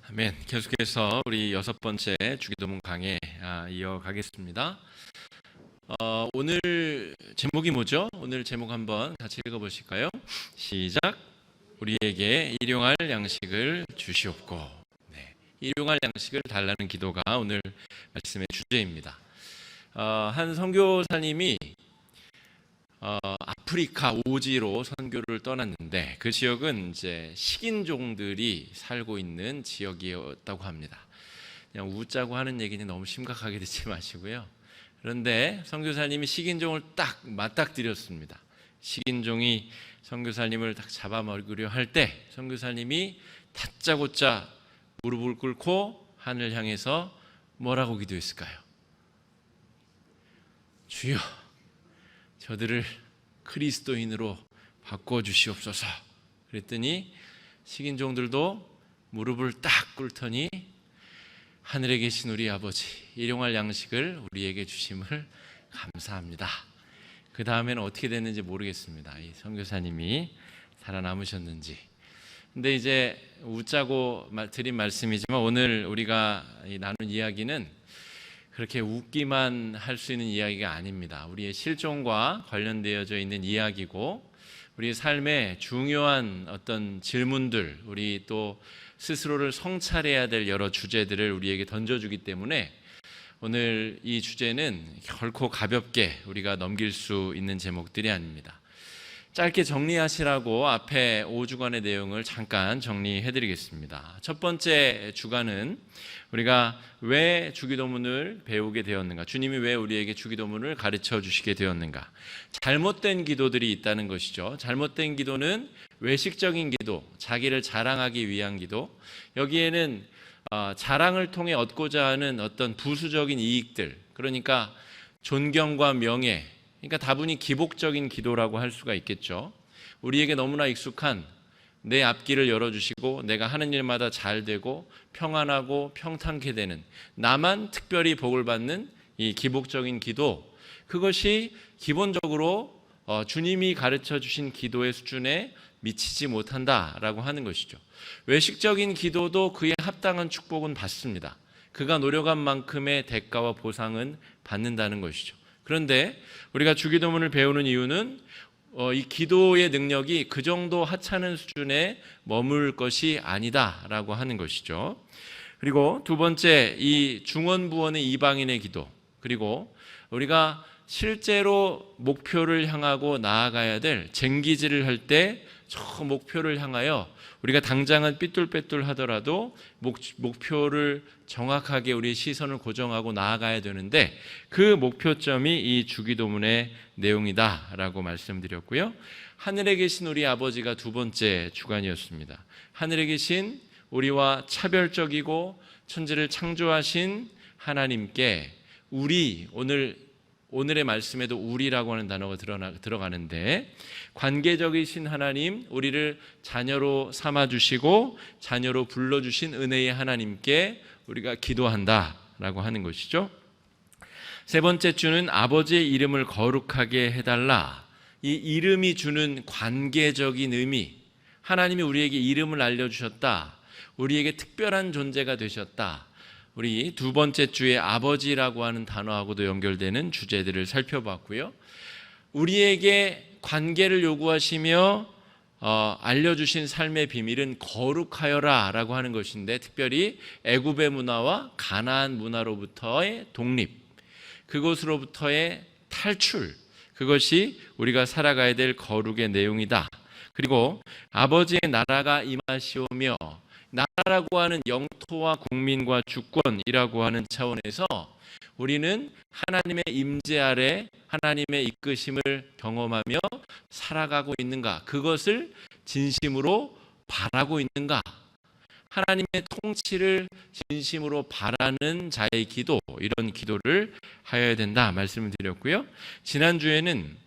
아멘. 계속해서 우리 6번째 주기도문 강해 이어가겠습니다. 오늘 제목이 뭐죠? 오늘 제목 한번 같이 읽어보실까요? 시작. 우리에게 일용할 양식을 주시옵고. 일용할 양식을 달라는 기도가 오늘 말씀의 주제입니다. 한 선교사님이 아프리카 오지로 선교를 떠났는데 그 지역은 이제 식인종들이 살고 있는 지역이었다고 합니다. 그냥 웃자고 하는 얘기는 너무 심각하게 듣지 마시고요. 그런데 선교사님이 식인종을 딱 맞닥뜨렸습니다. 식인종이 선교사님을 딱 잡아먹으려 할 때 선교사님이 다짜고짜 무릎을 꿇고 하늘 향해서 뭐라고 기도했을까요? 주여, 저들을 그리스도인으로 바꿔주시옵소서. 그랬더니 식인종들도 무릎을 딱 꿇더니 하늘에 계신 우리 아버지, 일용할 양식을 우리에게 주심을 감사합니다. 그 다음에는 어떻게 됐는지 모르겠습니다. 이 선교사님이 살아남으셨는지. 근데 이제 웃자고 드린 말씀이지만 오늘 우리가 나눈 이야기는 그렇게 웃기만 할 수 있는 이야기가 아닙니다. 우리의 실종과 관련되어져 있는 이야기고 우리의 삶에 중요한 어떤 질문들, 우리 또 스스로를 성찰해야 될 여러 주제들을 우리에게 던져주기 때문에 오늘 이 주제는 결코 가볍게 우리가 넘길 수 있는 제목들이 아닙니다. 짧게 정리하시라고 앞에 5주간의 내용을 잠깐 정리해드리겠습니다. 첫 번째 주간은 우리가 왜 주기도문을 배우게 되었는가, 주님이 왜 우리에게 주기도문을 가르쳐 주시게 되었는가, 잘못된 기도들이 있다는 것이죠. 잘못된 기도는 외식적인 기도, 자기를 자랑하기 위한 기도, 여기에는 자랑을 통해 얻고자 하는 어떤 부수적인 이익들, 그러니까 존경과 명예, 그러니까 다분히 기복적인 기도라고 할 수가 있겠죠. 우리에게 너무나 익숙한 내 앞길을 열어주시고 내가 하는 일마다 잘 되고 평안하고 평탄케 되는, 나만 특별히 복을 받는 이 기복적인 기도, 그것이 기본적으로 주님이 가르쳐 주신 기도의 수준에 미치지 못한다라고 하는 것이죠. 외식적인 기도도 그에 합당한 축복은 받습니다. 그가 노력한 만큼의 대가와 보상은 받는다는 것이죠. 그런데 우리가 주기도문을 배우는 이유는 이 기도의 능력이 그 정도 하찮은 수준에 머물 것이 아니다라고 하는 것이죠. 그리고 두 번째, 이 중언부언의 이방인의 기도, 그리고 우리가 실제로 목표를 향하고 나아가야 될 쟁기질을 할 때 저 목표를 향하여 우리가 당장은 삐뚤빼뚤 하더라도 목표를 정확하게 우리의 시선을 고정하고 나아가야 되는데 그 목표점이 이 주기도문의 내용이다라고 말씀드렸고요. 하늘에 계신 우리 아버지가 두 번째 주간이었습니다. 하늘에 계신 우리와 차별적이고 천지를 창조하신 하나님께 우리, 오늘의 말씀에도 우리라고 하는 단어가 들어가는데 관계적이신 하나님, 우리를 자녀로 삼아주시고 자녀로 불러주신 은혜의 하나님께 우리가 기도한다라고 하는 것이죠. 세 번째 주는 아버지의 이름을 거룩하게 해달라. 이 이름이 주는 관계적인 의미, 하나님이 우리에게 이름을 알려주셨다, 우리에게 특별한 존재가 되셨다. 우리 두 번째 주에 아버지라고 하는 단어하고도 연결되는 주제들을 살펴봤고요. 우리에게 관계를 요구하시며 알려주신 삶의 비밀은 거룩하여라 라고 하는 것인데, 특별히 애굽의 문화와 가나안 문화로부터의 독립, 그것으로부터의 탈출, 그것이 우리가 살아가야 될 거룩의 내용이다. 그리고 아버지의 나라가 임하시오며, 나라라고 하는 영토와 국민과 주권이라고 하는 차원에서 우리는 하나님의 임재 아래 하나님의 이끄심을 경험하며 살아가고 있는가, 그것을 진심으로 바라고 있는가, 하나님의 통치를 진심으로 바라는 자의 기도, 이런 기도를 하여야 된다 말씀을 드렸고요. 지난주에는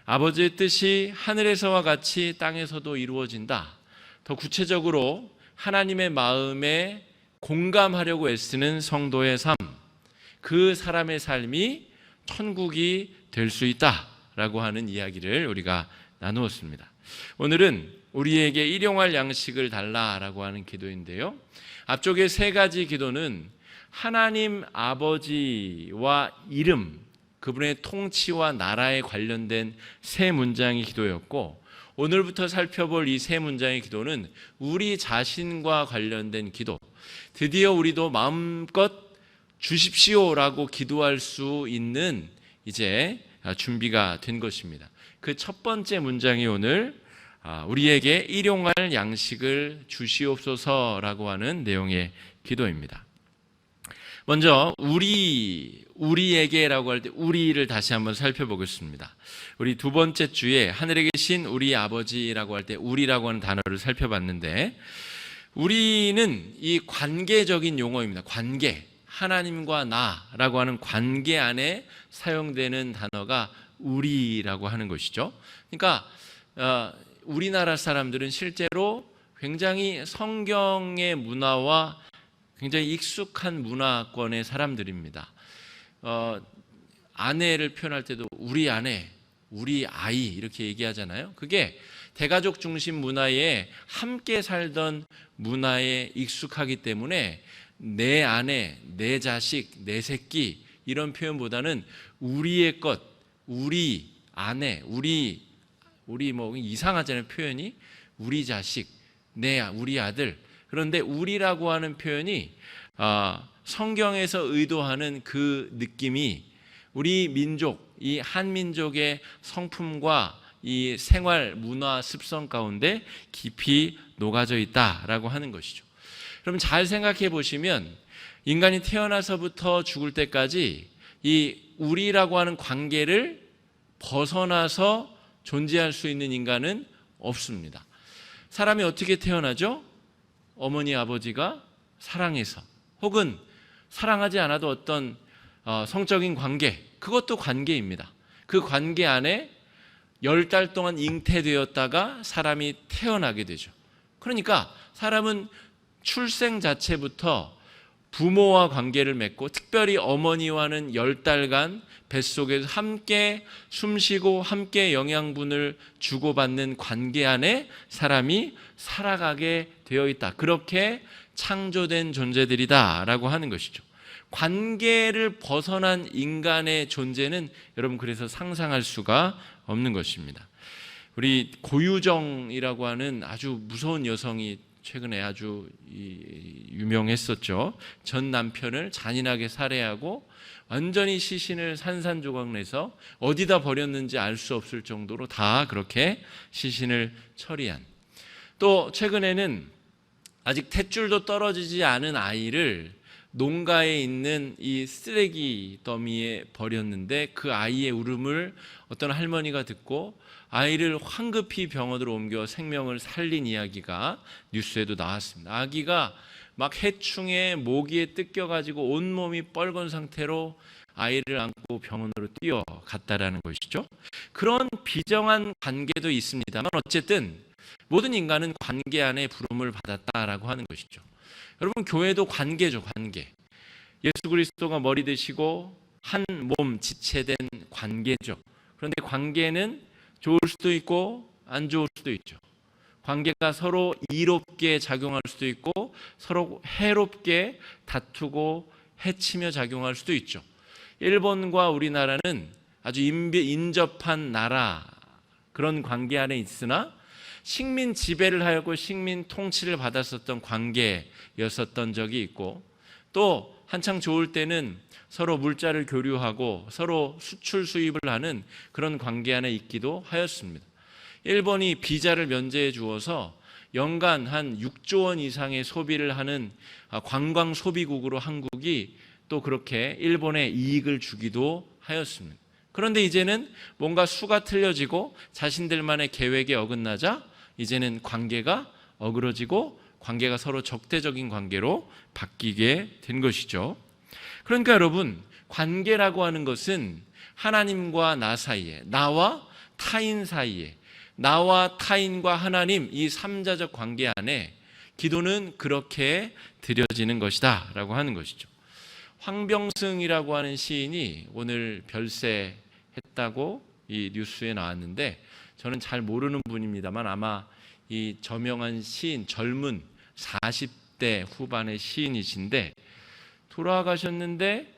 아버지의 뜻이 하늘에서와 같이 땅에서도 이루어진다, 더 구체적으로 하나님의 마음에 공감하려고 애쓰는 성도의 삶, 그 사람의 삶이 천국이 될 수 있다라고 하는 이야기를 우리가 나누었습니다. 오늘은 우리에게 일용할 양식을 달라라고 하는 기도인데요. 앞쪽에 세 가지 기도는 하나님 아버지와 이름, 그분의 통치와 나라에 관련된 세 문장의 기도였고, 오늘부터 살펴볼 이 세 문장의 기도는 우리 자신과 관련된 기도, 드디어 우리도 마음껏 주십시오라고 기도할 수 있는 이제 준비가 된 것입니다. 그 첫 번째 문장이 오늘 우리에게 일용할 양식을 주시옵소서라고 하는 내용의 기도입니다. 먼저 우리에게라고 할 때 우리를 다시 한번 살펴보겠습니다. 우리 두 번째 주에 하늘에 계신 우리 아버지라고 할 때 우리라고 하는 단어를 살펴봤는데, 우리는 이 관계적인 용어입니다. 관계, 하나님과 나라고 하는 관계 안에 사용되는 단어가 우리라고 하는 것이죠. 그러니까 우리나라 사람들은 실제로 굉장히 성경의 문화와 굉장히 익숙한 문화권의 사람들입니다. 아내를 표현할 때도 우리 아내, 우리 아이 이렇게 얘기하잖아요. 그게 대가족 중심 문화에 함께 살던 문화에 익숙하기 때문에 내 아내, 내 자식, 내 새끼 이런 표현보다는 우리의 것, 우리 아내, 우리 뭐 이상하잖아요, 표현이. 우리 자식, 우리 아들. 그런데 우리라고 하는 표현이 성경에서 의도하는 그 느낌이 우리 민족, 이 한민족의 성품과 이 생활 문화 습성 가운데 깊이 녹아져 있다라고 하는 것이죠. 그럼 잘 생각해 보시면 인간이 태어나서부터 죽을 때까지 이 우리라고 하는 관계를 벗어나서 존재할 수 있는 인간은 없습니다. 사람이 어떻게 태어나죠? 어머니 아버지가 사랑해서, 혹은 사랑하지 않아도 어떤 성적인 관계, 그것도 관계입니다. 그 관계 안에 10달 동안 잉태되었다가 사람이 태어나게 되죠. 그러니까 사람은 출생 자체부터 부모와 관계를 맺고, 특별히 어머니와는 10달간 뱃속에서 함께 숨쉬고 함께 영양분을 주고받는 관계 안에 사람이 살아가게 되어 있다. 그렇게 창조된 존재들이다라고 하는 것이죠. 관계를 벗어난 인간의 존재는 여러분 그래서 상상할 수가 없는 것입니다. 우리 고유정이라고 하는 아주 무서운 여성이 최근에 아주 유명했었죠. 전 남편을 잔인하게 살해하고 완전히 시신을 산산조각 내서 어디다 버렸는지 알 수 없을 정도로 다 그렇게 시신을 처리한. 또 최근에는 아직 탯줄도 떨어지지 않은 아이를 농가에 있는 이 쓰레기 더미에 버렸는데 그 아이의 울음을 어떤 할머니가 듣고 아이를 황급히 병원으로 옮겨 생명을 살린 이야기가 뉴스에도 나왔습니다. 아기가 막 해충에 모기에 뜯겨가지고 온몸이 뻘건 상태로 아이를 안고 병원으로 뛰어갔다라는 것이죠. 그런 비정한 관계도 있습니다만 어쨌든 모든 인간은 관계 안에 부름을 받았다라고 하는 것이죠. 여러분 교회도 관계죠, 관계. 예수 그리스도가 머리 되시고 한 몸 지체된 관계죠. 그런데 관계는 좋을 수도 있고 안 좋을 수도 있죠. 관계가 서로 이롭게 작용할 수도 있고 서로 해롭게 다투고 해치며 작용할 수도 있죠. 일본과 우리나라는 아주 인접한 나라, 그런 관계 안에 있으나 식민 지배를 하였고 식민 통치를 받았었던 관계였었던 적이 있고, 또 한창 좋을 때는 서로 물자를 교류하고 서로 수출 수입을 하는 그런 관계 안에 있기도 하였습니다. 일본이 비자를 면제해 주어서 연간 한 6조 원 이상의 소비를 하는 관광 소비국으로 한국이 또 그렇게 일본에 이익을 주기도 하였습니다. 그런데 이제는 뭔가 수가 틀려지고 자신들만의 계획에 어긋나자 이제는 관계가 어그러지고 관계가 서로 적대적인 관계로 바뀌게 된 것이죠. 그러니까 여러분, 관계라고 하는 것은 하나님과 나 사이에, 나와 타인 사이에, 나와 타인과 하나님 이 삼자적 관계 안에 기도는 그렇게 드려지는 것이다 라고 하는 것이죠. 황병승이라고 하는 시인이 오늘 별세했다고 이 뉴스에 나왔는데, 저는 잘 모르는 분입니다만 아마 이 저명한 시인, 젊은 40대 후반의 시인이신데 돌아가셨는데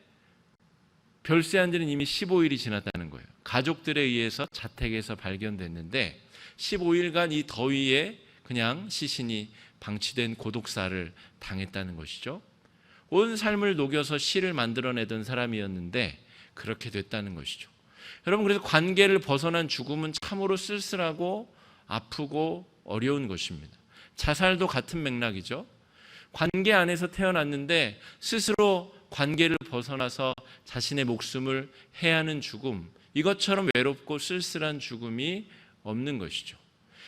별세한 지는 이미 15일이 지났다는 거예요. 가족들에 의해서 자택에서 발견됐는데 15일간 이 더위에 그냥 시신이 방치된 고독사를 당했다는 것이죠. 온 삶을 녹여서 시를 만들어내던 사람이었는데 그렇게 됐다는 것이죠. 여러분, 그래서 관계를 벗어난 죽음은 참으로 쓸쓸하고 아프고 어려운 것입니다. 자살도 같은 맥락이죠. 관계 안에서 태어났는데 스스로 관계를 벗어나서 자신의 목숨을 해하는 죽음, 이것처럼 외롭고 쓸쓸한 죽음이 없는 것이죠.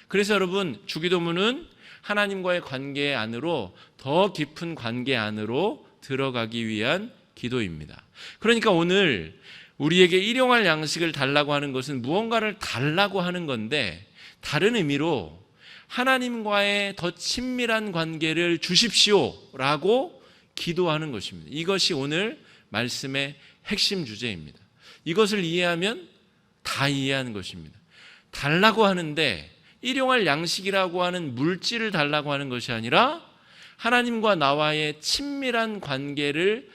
그래서 여러분, 주기도문은 하나님과의 관계 안으로, 더 깊은 관계 안으로 들어가기 위한 기도입니다. 그러니까 오늘 우리에게 일용할 양식을 달라고 하는 것은 무언가를 달라고 하는 건데, 다른 의미로 하나님과의 더 친밀한 관계를 주십시오라고 기도하는 것입니다. 이것이 오늘 말씀의 핵심 주제입니다. 이것을 이해하면 다 이해하는 것입니다. 달라고 하는데 일용할 양식이라고 하는 물질을 달라고 하는 것이 아니라 하나님과 나와의 친밀한 관계를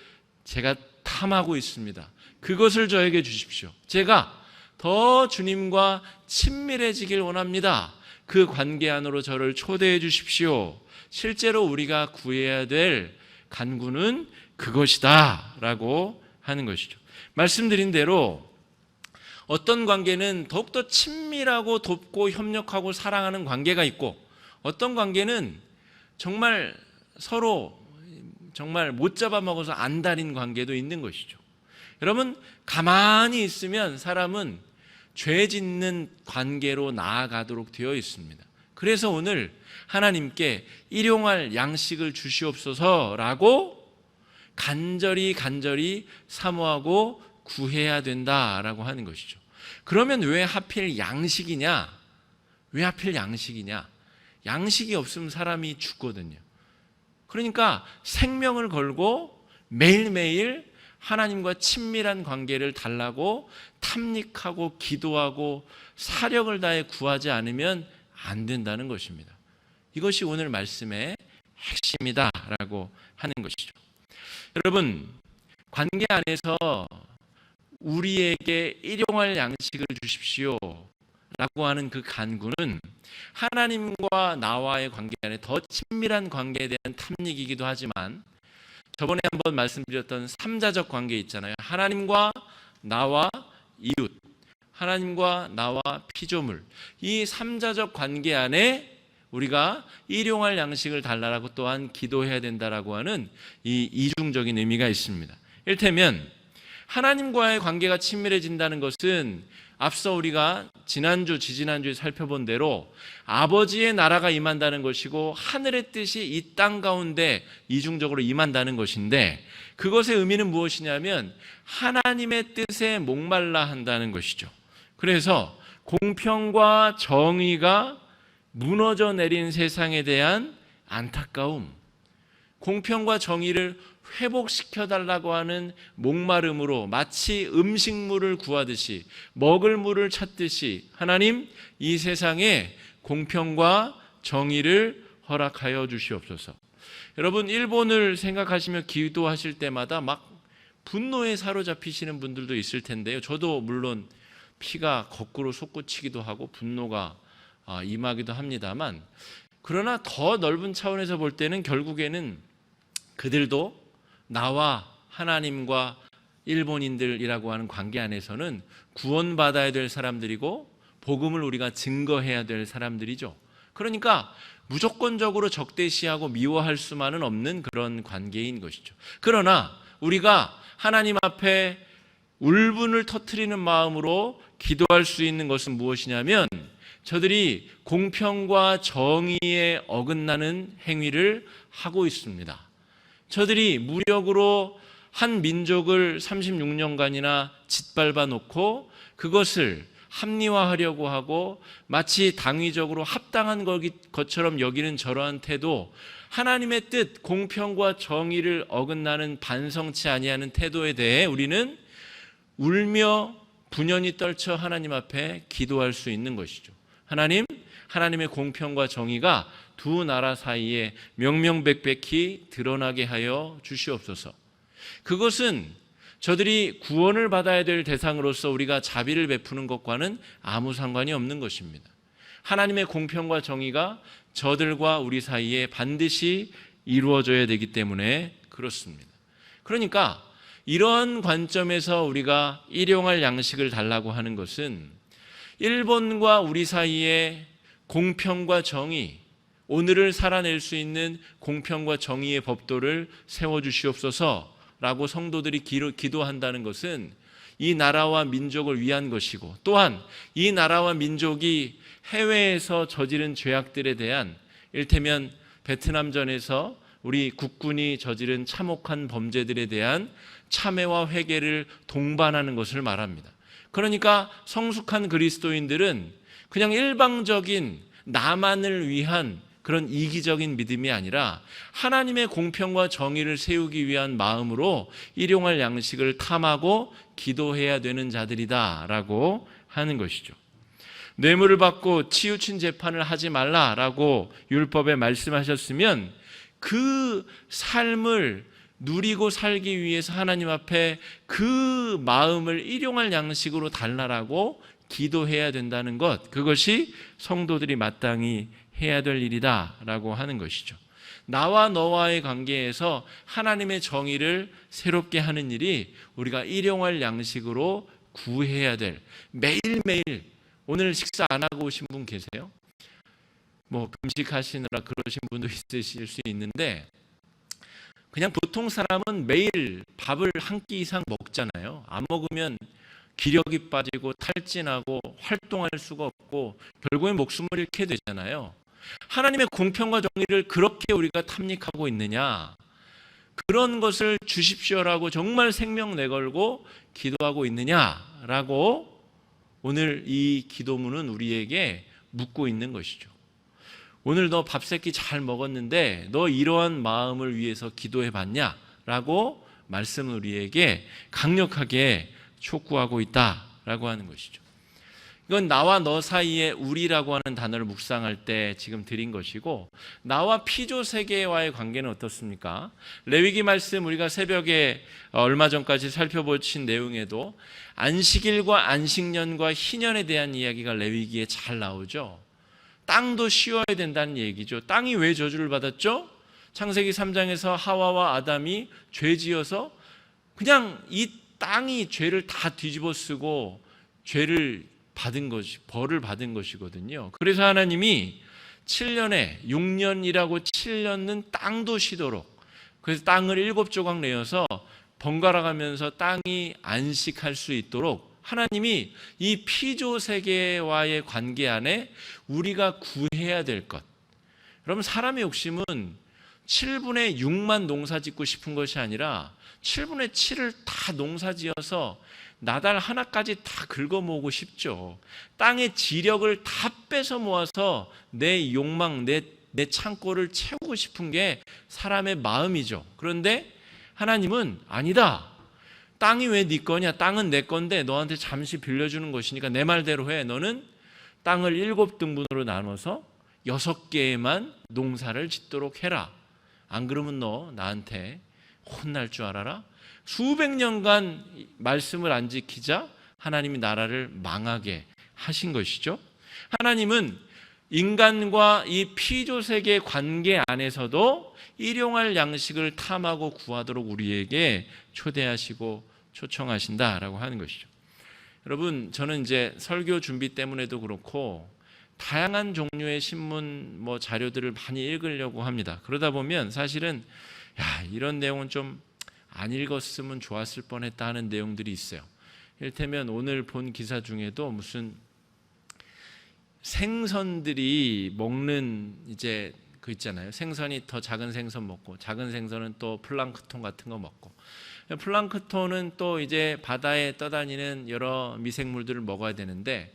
제가 탐하고 있습니다. 그것을 저에게 주십시오. 제가 더 주님과 친밀해지길 원합니다. 그 관계 안으로 저를 초대해 주십시오. 실제로 우리가 구해야 될 간구는 그것이다 라고 하는 것이죠. 말씀드린 대로 어떤 관계는 더욱더 친밀하고 돕고 협력하고 사랑하는 관계가 있고, 어떤 관계는 정말 서로 정말 못 잡아먹어서 안달인 관계도 있는 것이죠. 여러분, 가만히 있으면 사람은 죄 짓는 관계로 나아가도록 되어 있습니다. 그래서 오늘 하나님께 일용할 양식을 주시옵소서라고 간절히 사모하고 구해야 된다라고 하는 것이죠. 그러면 왜 하필 양식이냐? 왜 하필 양식이냐? 양식이 없으면 사람이 죽거든요. 그러니까 생명을 걸고 매일매일 하나님과 친밀한 관계를 달라고 탐닉하고 기도하고 사력을 다해 구하지 않으면 안 된다는 것입니다. 이것이 오늘 말씀의 핵심이다라고 하는 것이죠. 여러분, 관계 안에서 우리에게 일용할 양식을 주십시오 라고 하는 그 간구는 하나님과 나와의 관계 안에 더 친밀한 관계에 대한 탐닉이기도 하지만, 저번에 한번 말씀드렸던 삼자적 관계 있잖아요. 하나님과 나와 이웃, 하나님과 나와 피조물, 이 삼자적 관계 안에 우리가 일용할 양식을 달라고 또한 기도해야 된다라고 하는 이 이중적인 의미가 있습니다. 이를테면 하나님과의 관계가 친밀해진다는 것은 앞서 우리가 지지난주에 살펴본 대로 아버지의 나라가 임한다는 것이고 하늘의 뜻이 이 땅 가운데 이중적으로 임한다는 것인데, 그것의 의미는 무엇이냐면 하나님의 뜻에 목말라 한다는 것이죠. 그래서 공평과 정의가 무너져 내린 세상에 대한 안타까움, 공평과 정의를 회복시켜달라고 하는 목마름으로 마치 음식물을 구하듯이, 먹을 물을 찾듯이 하나님, 이 세상에 공평과 정의를 허락하여 주시옵소서. 여러분, 일본을 생각하시며 기도하실 때마다 막 분노에 사로잡히시는 분들도 있을 텐데요. 저도 물론 피가 거꾸로 솟구치기도 하고 분노가 임하기도 합니다만, 그러나 더 넓은 차원에서 볼 때는 결국에는 그들도 나와 하나님과 일본인들이라고 하는 관계 안에서는 구원받아야 될 사람들이고 복음을 우리가 증거해야 될 사람들이죠. 그러니까 무조건적으로 적대시하고 미워할 수만은 없는 그런 관계인 것이죠. 그러나 우리가 하나님 앞에 울분을 터뜨리는 마음으로 기도할 수 있는 것은 무엇이냐면, 저들이 공평과 정의에 어긋나는 행위를 하고 있습니다. 저들이 무력으로 한 민족을 36년간이나 짓밟아 놓고 그것을 합리화하려고 하고 마치 당위적으로 합당한 것처럼 여기는 저러한 태도, 하나님의 뜻, 공평과 정의를 어긋나는 반성치 아니하는 태도에 대해 우리는 울며 분연히 떨쳐 하나님 앞에 기도할 수 있는 것이죠. 하나님의 공평과 정의가 두 나라 사이에 명명백백히 드러나게 하여 주시옵소서. 그것은 저들이 구원을 받아야 될 대상으로서 우리가 자비를 베푸는 것과는 아무 상관이 없는 것입니다. 하나님의 공평과 정의가 저들과 우리 사이에 반드시 이루어져야 되기 때문에 그렇습니다. 그러니까 이러한 관점에서 우리가 일용할 양식을 달라고 하는 것은 일본과 우리 사이에 공평과 정의, 오늘을 살아낼 수 있는 공평과 정의의 법도를 세워주시옵소서라고 성도들이 기도한다는 것은 이 나라와 민족을 위한 것이고, 또한 이 나라와 민족이 해외에서 저지른 죄악들에 대한, 이를테면 베트남전에서 우리 국군이 저지른 참혹한 범죄들에 대한 참회와 회개를 동반하는 것을 말합니다. 그러니까 성숙한 그리스도인들은 그냥 일방적인 나만을 위한 그런 이기적인 믿음이 아니라 하나님의 공평과 정의를 세우기 위한 마음으로 일용할 양식을 탐하고 기도해야 되는 자들이다라고 하는 것이죠. 뇌물을 받고 치우친 재판을 하지 말라라고 율법에 말씀하셨으면 그 삶을 누리고 살기 위해서 하나님 앞에 그 마음을 일용할 양식으로 달라라고 기도해야 된다는 것, 그것이 성도들이 마땅히 해야 될 일이다라고 하는 것이죠. 나와 너와의 관계에서 하나님의 정의를 새롭게 하는 일이 우리가 일용할 양식으로 구해야 될, 매일매일. 오늘 식사 안 하고 오신 분 계세요? 금식하시느라 그러신 분도 있으실 수 있는데, 그냥 보통 사람은 매일 밥을 한 끼 이상 먹잖아요. 안 먹으면 기력이 빠지고 탈진하고 활동할 수가 없고 결국엔 목숨을 잃게 되잖아요. 하나님의 공평과 정의를 그렇게 우리가 탐닉하고 있느냐, 그런 것을 주십시오라고 정말 생명 내걸고 기도하고 있느냐라고 오늘 이 기도문은 우리에게 묻고 있는 것이죠. 오늘 너 밥 세끼 잘 먹었는데 너 이러한 마음을 위해서 기도해 봤냐? 라고 말씀을 우리에게 강력하게 촉구하고 있다라고 하는 것이죠. 이건 나와 너 사이에 우리라고 하는 단어를 묵상할 때 지금 드린 것이고, 나와 피조 세계와의 관계는 어떻습니까? 레위기 말씀 우리가 새벽에 얼마 전까지 살펴보신 내용에도 안식일과 안식년과 희년에 대한 이야기가 레위기에 잘 나오죠. 땅도 쉬어야 된다는 얘기죠. 땅이 왜 저주를 받았죠? 창세기 3장에서 하와와 아담이 죄지어서 그냥 이 땅이 죄를 다 뒤집어 쓰고 죄를 받은 것이, 벌을 받은 것이거든요. 그래서 하나님이 7년에 6년이라고 7년은 땅도 쉬도록, 그래서 땅을 7조각 내어서 번갈아 가면서 땅이 안식할 수 있도록 하나님이 이 피조 세계와의 관계 안에 우리가 구해야 될 것. 여러분, 사람의 욕심은 7분의 6만 농사 짓고 싶은 것이 아니라 7분의 7을 다 농사 지어서 나달 하나까지 다 긁어 모으고 싶죠. 땅의 지력을 다 뺏어 모아서 내 욕망, 내 창고를 채우고 싶은 게 사람의 마음이죠. 그런데 하나님은 아니다. 땅이 왜 네 거냐? 땅은 내 건데 너한테 잠시 빌려주는 것이니까 내 말대로 해. 너는 땅을 7등분으로 나눠서 6개에만 농사를 짓도록 해라. 안 그러면 너 나한테 혼날 줄 알아라. 수백 년간 말씀을 안 지키자 하나님이 나라를 망하게 하신 것이죠. 하나님은 인간과 이 피조세계 관계 안에서도 일용할 양식을 탐하고 구하도록 우리에게 초대하시고 초청하신다라고 하는 것이죠. 여러분, 저는 이제 설교 준비 때문에도 그렇고 다양한 종류의 신문 자료들을 많이 읽으려고 합니다. 그러다 보면 사실은 이런 내용은 좀 안 읽었으면 좋았을 뻔했다 하는 내용들이 있어요. 이를테면 오늘 본 기사 중에도 무슨 생선들이 먹는 이제 그 있잖아요. 생선이 더 작은 생선 먹고, 작은 생선은 또 플랑크톤 같은 거 먹고, 플랑크톤은 또 이제 바다에 떠다니는 여러 미생물들을 먹어야 되는데,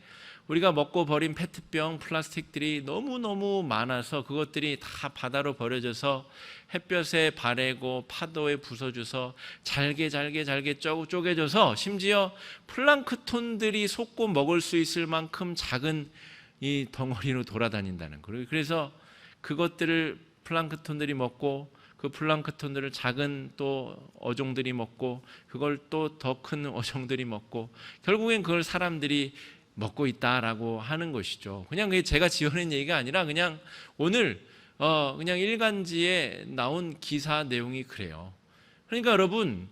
우리가 먹고 버린 페트병, 플라스틱들이 너무너무 많아서 그것들이 다 바다로 버려져서 햇볕에 바래고 파도에 부서져서 잘게 쪼개져서 심지어 플랑크톤들이 솟고 먹을 수 있을 만큼 작은 이 덩어리로 돌아다닌다는 거예요. 그래서 그것들을 플랑크톤들이 먹고 그 플랑크톤들을 작은 또 어종들이 먹고 그걸 또 더 큰 어종들이 먹고 결국엔 그걸 사람들이 먹고 있다라고 하는 것이죠. 그냥 그게 제가 지어낸 얘기가 아니라 그냥 오늘 그냥 일간지에 나온 기사 내용이 그래요. 그러니까 여러분,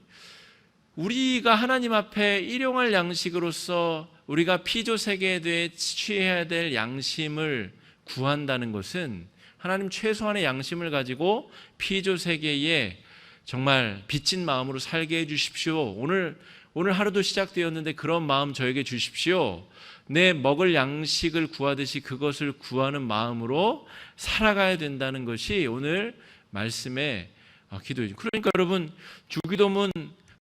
우리가 하나님 앞에 일용할 양식으로서 우리가 피조 세계에 대해 취해야 될 양심을 구한다는 것은 하나님 최소한의 양심을 가지고 피조 세계에 정말 빚진 마음으로 살게 해주십시오. 오늘 하루도 시작되었는데 그런 마음 저에게 주십시오. 내 먹을 양식을 구하듯이 그것을 구하는 마음으로 살아가야 된다는 것이 오늘 말씀의 기도이죠. 그러니까 여러분, 주기도문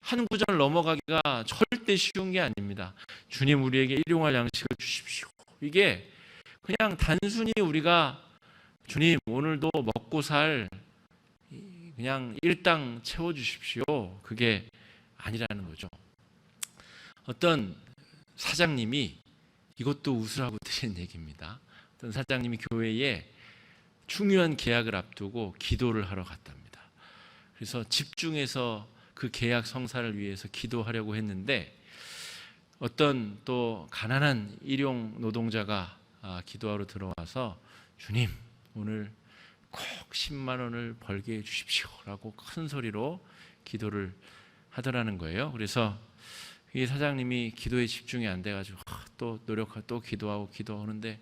한 구절 넘어가기가 절대 쉬운 게 아닙니다. 주님, 우리에게 일용할 양식을 주십시오. 이게 그냥 단순히 우리가 주님 오늘도 먹고 살 그냥 일당 채워주십시오, 그게 아니라는 거죠. 어떤 사장님이, 이것도 웃으라고 드린 얘기입니다. 어떤 사장님이 교회에 중요한 계약을 앞두고 기도를 하러 갔답니다. 그래서 집중해서 그 계약 성사를 위해서 기도하려고 했는데 어떤 또 가난한 일용 노동자가 기도하러 들어와서 주님 오늘 꼭 10만 원을 벌게 해주십시오 라고 큰 소리로 기도를 하더라는 거예요. 그래서 이 사장님이 기도에 집중이 안 돼가지고 또 노력하고 또 기도하는데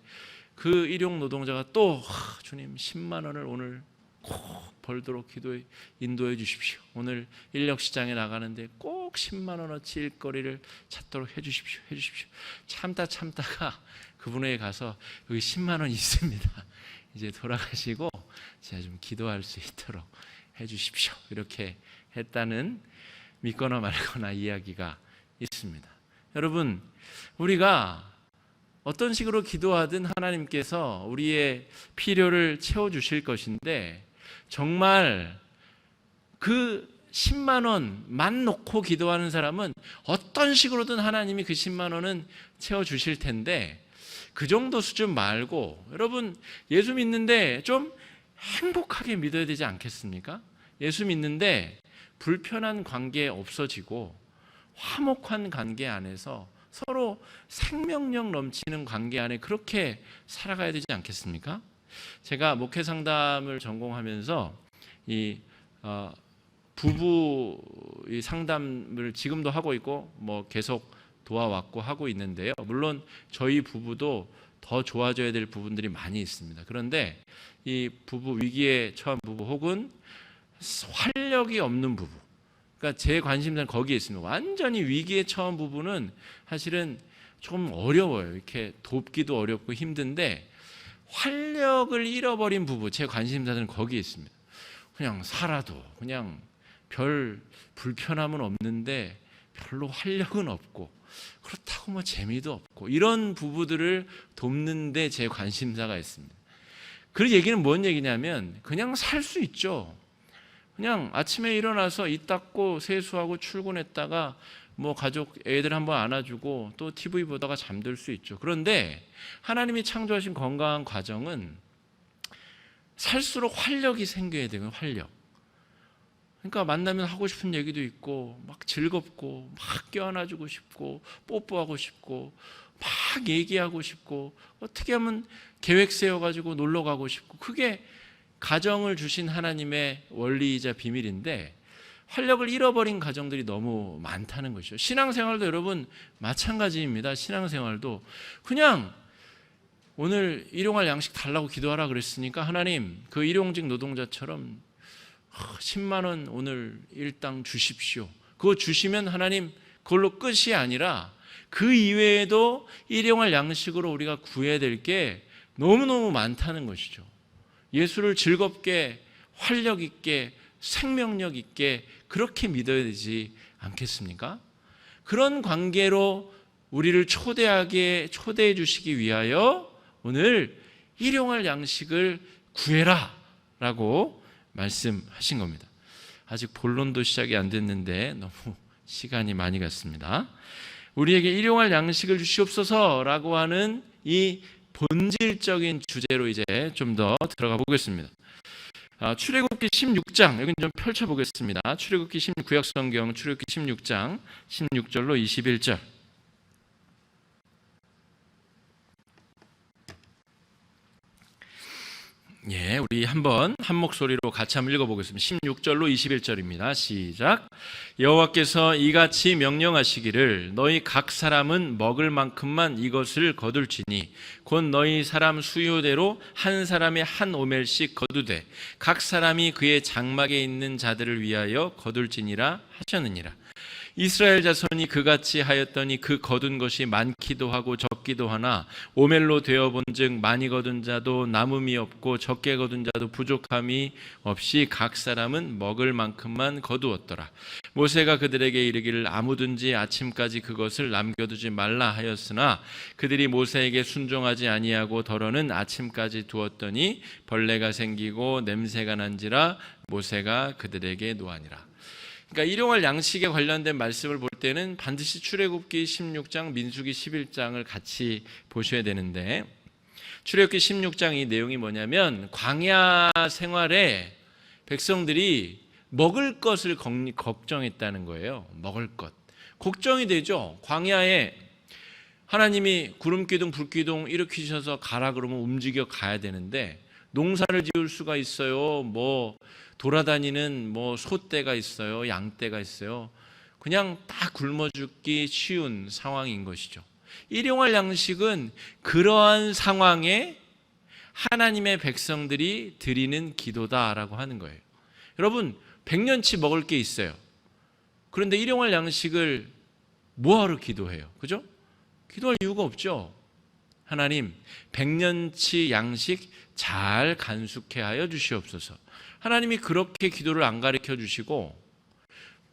그 일용 노동자가 또 주님 10만 원을 오늘 꼭 벌도록 기도에 인도해 주십시오. 오늘 인력시장에 나가는데 꼭 10만 원어치 일거리를 찾도록 해주십시오. 참다가 그분에게 가서 여기 10만 원 있습니다. 이제 돌아가시고 제가 좀 기도할 수 있도록 해주십시오. 이렇게 했다는 믿거나 말거나 이야기가 있습니다. 여러분, 우리가 어떤 식으로 기도하든 하나님께서 우리의 필요를 채워주실 것인데 정말 그 10만 원만 놓고 기도하는 사람은 어떤 식으로든 하나님이 그 10만 원은 채워주실 텐데 그 정도 수준 말고 여러분, 예수 믿는데 좀 행복하게 믿어야 되지 않겠습니까? 예수 믿는데 불편한 관계 없어지고 화목한 관계 안에서 서로 생명력 넘치는 관계 안에 그렇게 살아가야 되지 않겠습니까? 제가 목회 상담을 전공하면서 이 부부 상담을 지금도 하고 있고 뭐 계속 도와왔고 하고 있는데요. 물론 저희 부부도 더 좋아져야 될 부분들이 많이 있습니다. 그런데 이 부부 위기에 처한 부부 혹은 활력이 없는 부부, 그러니까 제 관심사는 거기에 있습니다. 완전히 위기에 처한 부부는 사실은 좀 어려워요. 이렇게 돕기도 어렵고 힘든데 활력을 잃어버린 부부, 제 관심사는 거기에 있습니다. 그냥 살아도 그냥 별 불편함은 없는데 별로 활력은 없고 그렇다고 뭐 재미도 없고 이런 부부들을 돕는데 제 관심사가 있습니다. 그 얘기는 뭔 얘기냐면 그냥 살 수 있죠. 그냥 아침에 일어나서 이 닦고 세수하고 출근했다가 뭐 가족 애들 한번 안아주고 또 TV 보다가 잠들 수 있죠. 그런데 하나님이 창조하신 건강한 과정은 살수록 활력이 생겨야 되는 활력. 그러니까 만나면 하고 싶은 얘기도 있고 막 즐겁고 막 껴안아주고 싶고 뽀뽀하고 싶고 막 얘기하고 싶고 어떻게 하면 계획 세워가지고 놀러 가고 싶고 그게 가정을 주신 하나님의 원리이자 비밀인데 활력을 잃어버린 가정들이 너무 많다는 것이죠. 신앙생활도 여러분 마찬가지입니다. 신앙생활도 그냥 오늘 일용할 양식 달라고 기도하라 그랬으니까 하나님 그 일용직 노동자처럼 10만 원 오늘 일당 주십시오. 그거 주시면 하나님 그걸로 끝이 아니라 그 이외에도 일용할 양식으로 우리가 구해야 될 게 너무너무 많다는 것이죠. 예수를 즐겁게 활력 있게 생명력 있게 그렇게 믿어야 되지 않겠습니까? 그런 관계로 우리를 초대해 주시기 위하여 오늘 일용할 양식을 구해라 라고 말씀하신 겁니다. 아직 본론도 시작이 안 됐는데 너무 시간이 많이 갔습니다. 우리에게 일용할 양식을 주시옵소서라고 하는 이 본질적인 주제로 이제 좀 더 들어가 보겠습니다. 출애굽기 16장 여기 좀 펼쳐보겠습니다. 출애굽기 구약성경 출애굽기 16장 16절로 21절. 예, 우리 한번 한 목소리로 같이 한번 읽어보겠습니다. 16절로 21절입니다. 시작. 여호와께서 이같이 명령하시기를 너희 각 사람은 먹을 만큼만 이것을 거둘지니 곧 너희 사람 수요대로 한 사람의 한 오멜씩 거두되 각 사람이 그의 장막에 있는 자들을 위하여 거둘지니라 하셨느니라. 이스라엘 자손이 그같이 하였더니 그 거둔 것이 많기도 하고 적기도 하나 오멜로 되어본즉 많이 거둔 자도 남음이 없고 적게 거둔 자도 부족함이 없이 각 사람은 먹을 만큼만 거두었더라. 모세가 그들에게 이르기를 아무든지 아침까지 그것을 남겨두지 말라 하였으나 그들이 모세에게 순종하지 아니하고 더러는 아침까지 두었더니 벌레가 생기고 냄새가 난지라 모세가 그들에게 노하니라. 그러니까 일용할 양식에 관련된 말씀을 볼 때는 반드시 출애굽기 16장, 민수기 11장을 같이 보셔야 되는데 출애굽기 16장 이 내용이 뭐냐면 광야 생활에 백성들이 먹을 것을 걱정했다는 거예요. 먹을 것. 걱정이 되죠. 광야에 하나님이 구름기둥, 불기둥 일으키셔서 가라 그러면 움직여 가야 되는데 농사를 지을 수가 있어요. 돌아다니는 소떼가 있어요. 양떼가 있어요. 그냥 딱 굶어 죽기 쉬운 상황인 것이죠. 일용할 양식은 그러한 상황에 하나님의 백성들이 드리는 기도다라고 하는 거예요. 여러분 100년치 먹을 게 있어요. 그런데 일용할 양식을 뭐하러 기도해요? 그죠? 기도할 이유가 없죠. 하나님 100년치 양식 잘 간수케 하여 주시옵소서. 하나님이 그렇게 기도를 안 가르쳐 주시고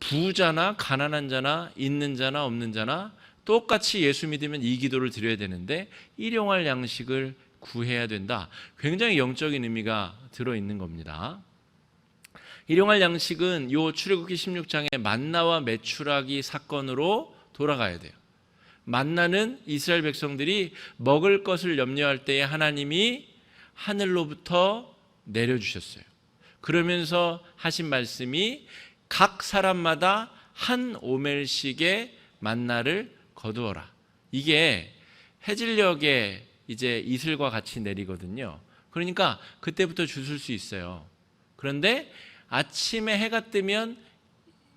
부자나 가난한 자나 있는 자나 없는 자나 똑같이 예수 믿으면 이 기도를 드려야 되는데 일용할 양식을 구해야 된다. 굉장히 영적인 의미가 들어있는 겁니다. 일용할 양식은 요 출애굽기 16장의 만나와 메추라기 사건으로 돌아가야 돼요. 만나는 이스라엘 백성들이 먹을 것을 염려할 때에 하나님이 하늘로부터 내려주셨어요. 그러면서 하신 말씀이 각 사람마다 한 오멜씩의 만나를 거두어라. 이게 해질녘에 이제 이슬과 같이 내리거든요. 그러니까 그때부터 주실 수 있어요. 그런데 아침에 해가 뜨면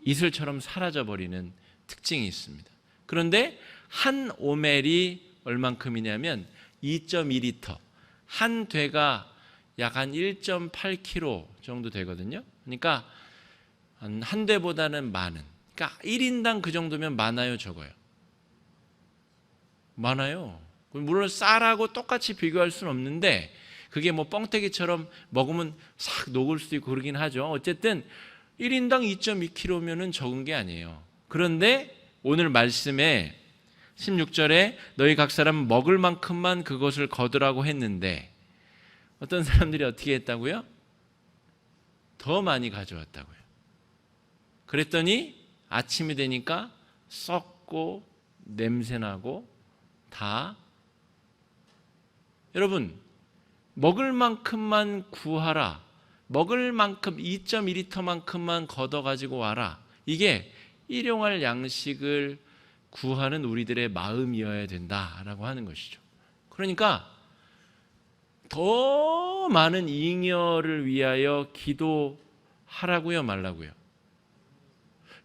이슬처럼 사라져버리는 특징이 있습니다. 그런데 한 오멜이 얼만큼이냐면 2.2리터. 한 되가 약 한 1.8kg 정도 되거든요. 그러니까 한 대보다는 많은. 그러니까 1인당 그 정도면 많아요, 적어요? 많아요. 물론 쌀하고 똑같이 비교할 수는 없는데 그게 뻥튀기처럼 먹으면 싹 녹을 수도 있고 그러긴 하죠. 어쨌든 1인당 2.2kg면은 적은 게 아니에요. 그런데 오늘 말씀에 16절에 너희 각 사람 먹을 만큼만 그것을 거두라고 했는데 어떤 사람들이 어떻게 했다고요? 더 많이 가져왔다고요. 그랬더니 아침이 되니까 썩고 냄새나고 다. 여러분 먹을 만큼만 구하라. 먹을 만큼 2.2리터만큼만 걷어가지고 와라. 이게 일용할 양식을 구하는 우리들의 마음이어야 된다라고 하는 것이죠. 그러니까 더 많은 잉여를 위하여 기도하라고요, 말라고요?